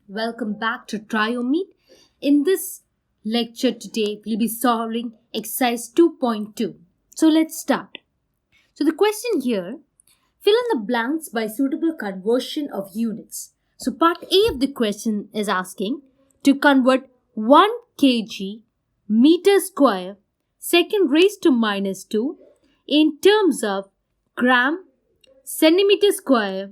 Welcome back to Triomeet. In this lecture today, we'll be solving exercise 2.2. So let's start. So the question here, fill in the blanks by suitable conversion of units. So part A of the question is asking to convert 1 kg meter square second raised to minus 2 in terms of gram centimeter square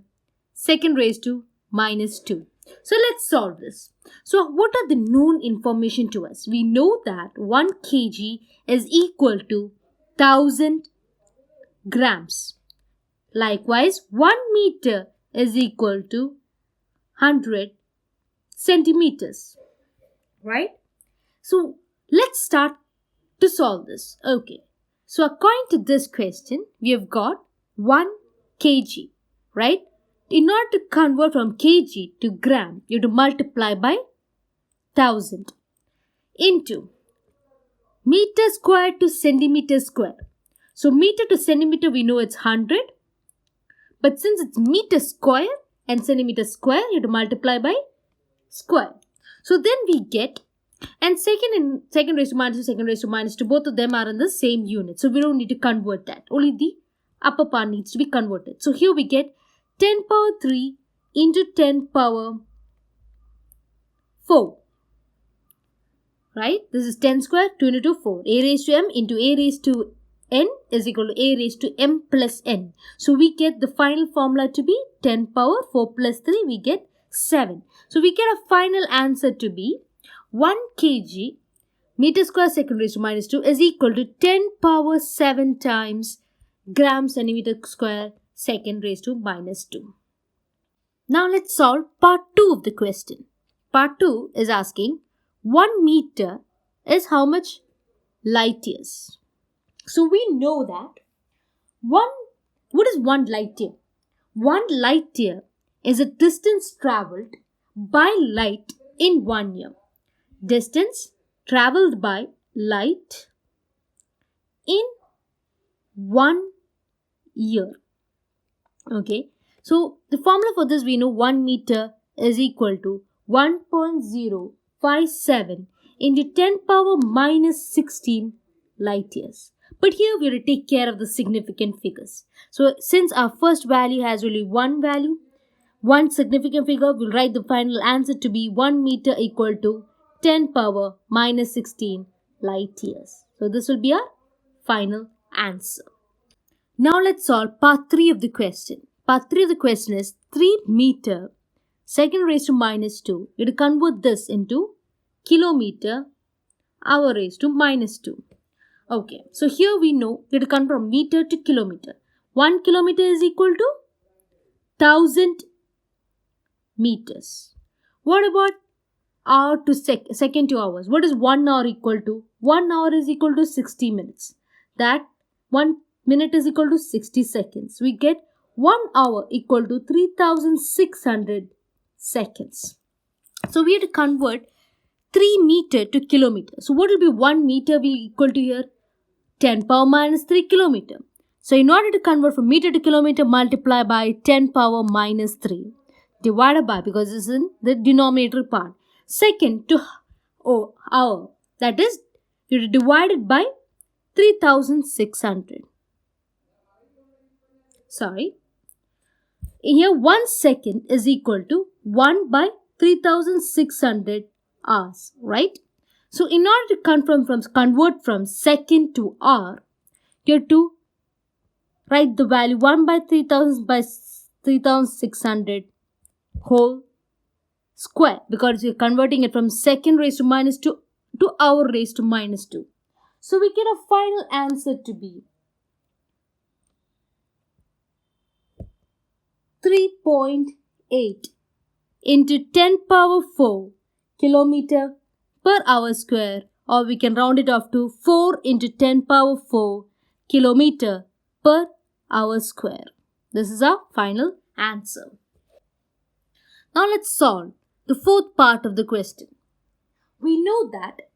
second raised to minus 2. So let's solve this. So what are the known information to us? We know that 1 kg is equal to 1000 grams. Likewise, 1 meter is equal to 100 centimeters. Right? So let's start to solve this. Okay. So according to this question, we have got 1 kg. Right? In order to convert from kg to gram, you have to multiply by 1000 into meter square to centimeter square. So meter to centimeter we know it's 100. But since it's meter square and centimeter square, you have to multiply by square. So then we get, and second raised to minus 2, second raised to minus 2, both of them are in the same unit. So we don't need to convert that. Only the upper part needs to be converted. So here we get 10 power 3 into 10 power 4. Right? This is 10 square, 2 into 2, 4. A raised to m into a raised to n is equal to a raised to m plus n. So we get the final formula to be 10 power 4 plus 3, we get 7. So we get a final answer to be 1 kg meter square second raised to minus 2 is equal to 10 power 7 times gram centimeter square second raised to minus 2. Now let's solve part 2 of the question. Part 2 is asking 1 meter is how much light years? So we know that what is 1 light year? 1 light year is a distance traveled by light in 1 year. Distance traveled by light in 1 year. Okay, so the formula for this we know 1 meter is equal to 1.057 into 10 power minus 16 light years. But here we have to take care of the significant figures. So since our first value has only one value, one significant figure, we'll write the final answer to be 1 meter equal to 10 power minus 16 light years. So this will be our final answer. Now let's solve part 3 of the question. Part 3 of the question is 3 meter second raised to minus 2. You have to convert this into kilometer hour raised to minus 2. Okay, so here we know we have to convert from meter to kilometer. 1 kilometer is equal to 1000 meters. What about hour to second to hours? What is 1 hour equal to? 1 hour is equal to 60 minutes. That 1 minute is equal to 60 seconds. We get 1 hour equal to 3600 seconds. So we have to convert 3 meter to kilometer. So what will be 1 meter will equal to here? 10 power minus 3 kilometer. So in order to convert from meter to kilometer, multiply by 10 power minus 3. Divided by, because this is in the denominator part. Second to hour. That is, you have to divide it by 3600. Sorry. Here 1 second is equal to 1 by 3600 hours. Right? So in order to convert from second to hour, you have to write the value 1 by 3000 by 3600 whole square, because you're converting it from second raised to minus 2 to hour raised to minus 2. So we get a final answer to be 3.8 into 10 power 4 kilometer per hour square, or we can round it off to 4 into 10 power 4 kilometer per hour square. This is our final answer. Now let's solve the fourth part of the question. We know that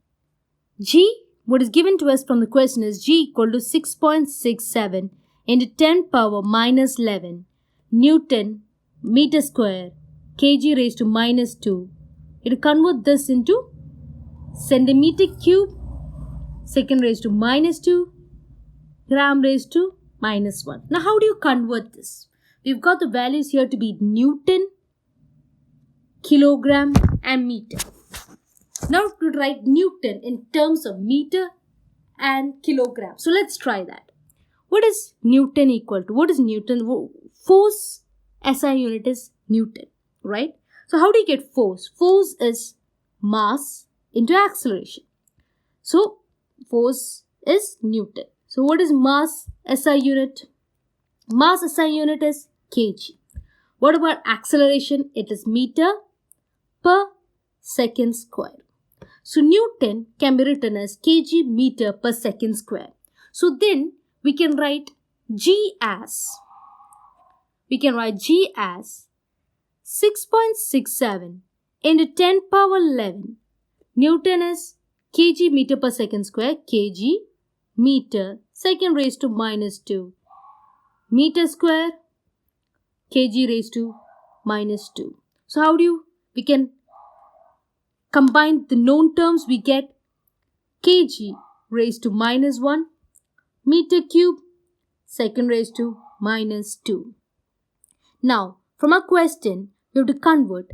G, what is given to us from the question is G equal to 6.67 into 10 power minus 11 Newton meter square kg raised to minus 2 you have to convert this into centimeter cube, second raised to minus 2, gram raised to minus 1. Now how do you convert this? We've got the values here to be Newton, kilogram and meter. Now to write Newton in terms of meter and kilogram. So let's try that. What is Newton equal to? What is Newton? Force SI unit is Newton, right? So how do you get force? Force is mass into acceleration. So force is Newton. So what is mass SI unit? Mass SI unit is kg. What about acceleration? It is meter per second square. So Newton can be written as kg meter per second square. So then we can write G as 6.67 into 10 power 11. Newton is kg meter per second square, kg meter second raised to minus 2 meter square, kg raised to minus 2. So how do we can combine the known terms? We get kg raised to minus 1 meter cube second raised to minus 2. Now from our question we have to convert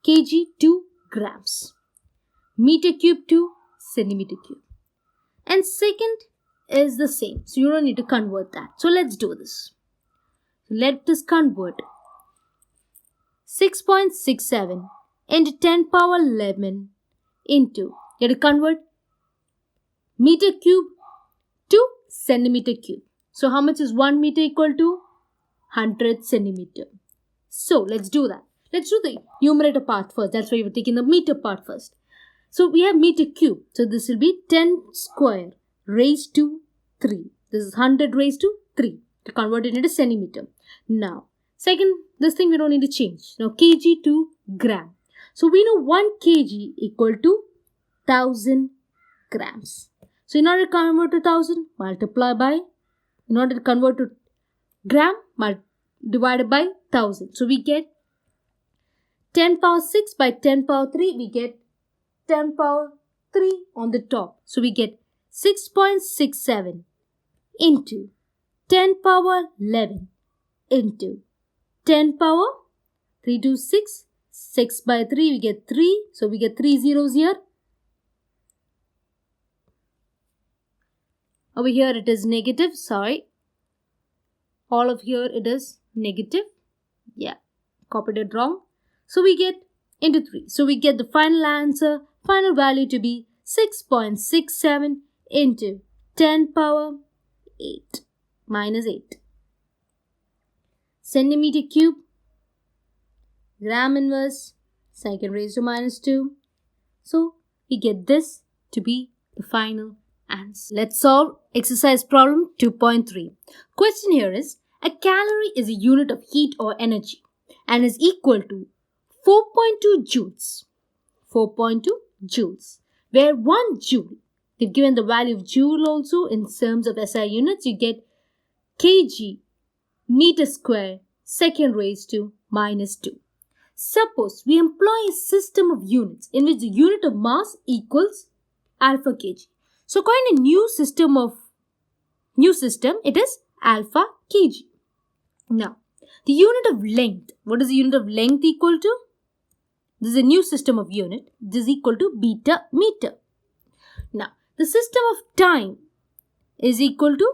kg to grams, meter cube to centimeter cube, and second is the same, so you don't need to convert that. So let's do this. Let us convert 6.67 into 10 power 11 into, you have to convert meter cube to centimeter cube. So how much is 1 meter equal to? 100 centimeter. So let's do that. Let's do the numerator part first. That's why we're taking the meter part first. So we have meter cube. So this will be 10 square raised to 3. This is 100 raised to 3 to convert it into centimeter. Now, second, this thing we don't need to change. Now kg to gram. So we know 1 kg equal to 1000 grams. So in order to convert to 1000, multiply by, in order to convert to gram, divided by 1000. So we get 10 power 6 by 10 power 3, we get 10 power 3 on the top. So we get 6.67 into 10 power 11 into 10 power 3 to 6. 6 by 3 we get 3. So we get 3 zeros here. Over here it is negative. Sorry. All of here it is negative. Yeah. Copied it wrong. So we get into 3. So we get the final answer, final value to be 6.67 into 10 power 8 minus 8. Centimeter cube, gram inverse, second raised to minus 2. So we get this to be the final answer. Let's solve exercise problem 2.3. Question here is, a calorie is a unit of heat or energy and is equal to 4.2 joules. 4.2 joules. Where 1 joule, they've given the value of joule also in terms of SI units, you get kg meter square second raised to minus 2. Suppose we employ a system of units in which the unit of mass equals alpha kg. So according to new system, it is alpha kg. Now, the unit of length, what is the unit of length equal to? This is a new system of unit. This is equal to beta meter. Now, the system of time is equal to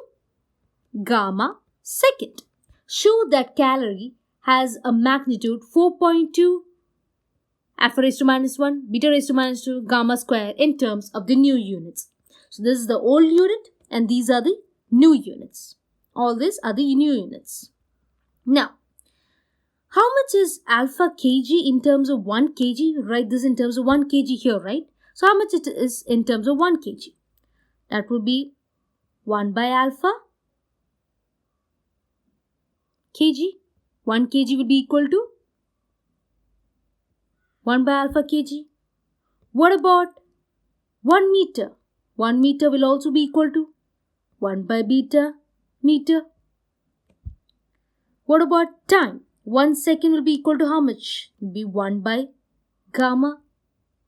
gamma second. Show that calorie has a magnitude 4.2 alpha raised to minus 1, beta raised to minus 2, gamma square in terms of the new units. So this is the old unit and these are the new units. All these are the new units. Now, how much is alpha kg in terms of 1 kg? Write this in terms of 1 kg here, right? So how much it is in terms of 1 kg? That would be 1 by alpha kg. 1 kg will be equal to 1 by alpha kg. What about 1 meter? 1 meter will also be equal to 1 by beta meter. What about time? 1 second will be equal to how much? It will be 1 by gamma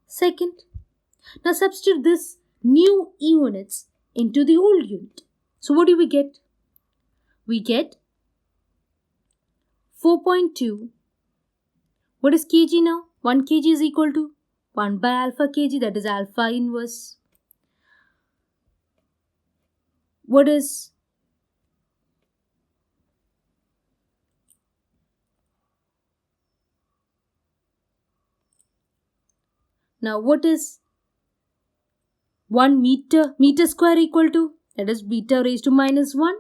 second. Now substitute this new units into the old unit. So what do we get? We get 4.2. What is kg now? 1 kg is equal to 1 by alpha kg, that is alpha inverse. What is now what is 1 meter square equal to? That is beta raised to minus 1.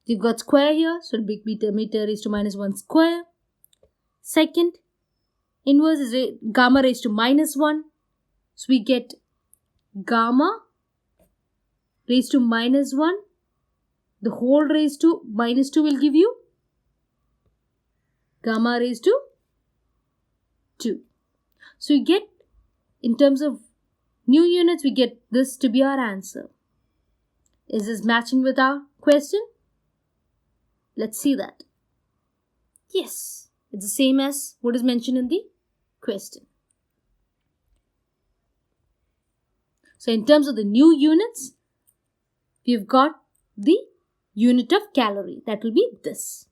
You've got square here, so it'll be meter raised to minus 1 square. Second, inverse is gamma raised to minus 1. So we get gamma raised to minus 1. The whole raised to minus 2 will give you gamma raised to 2. So we get, in terms of new units, we get this to be our answer. Is this matching with our question? Let's see that. Yes, it's the same as what is mentioned in the question. So in terms of the new units, we've got the unit of calorie. That will be this.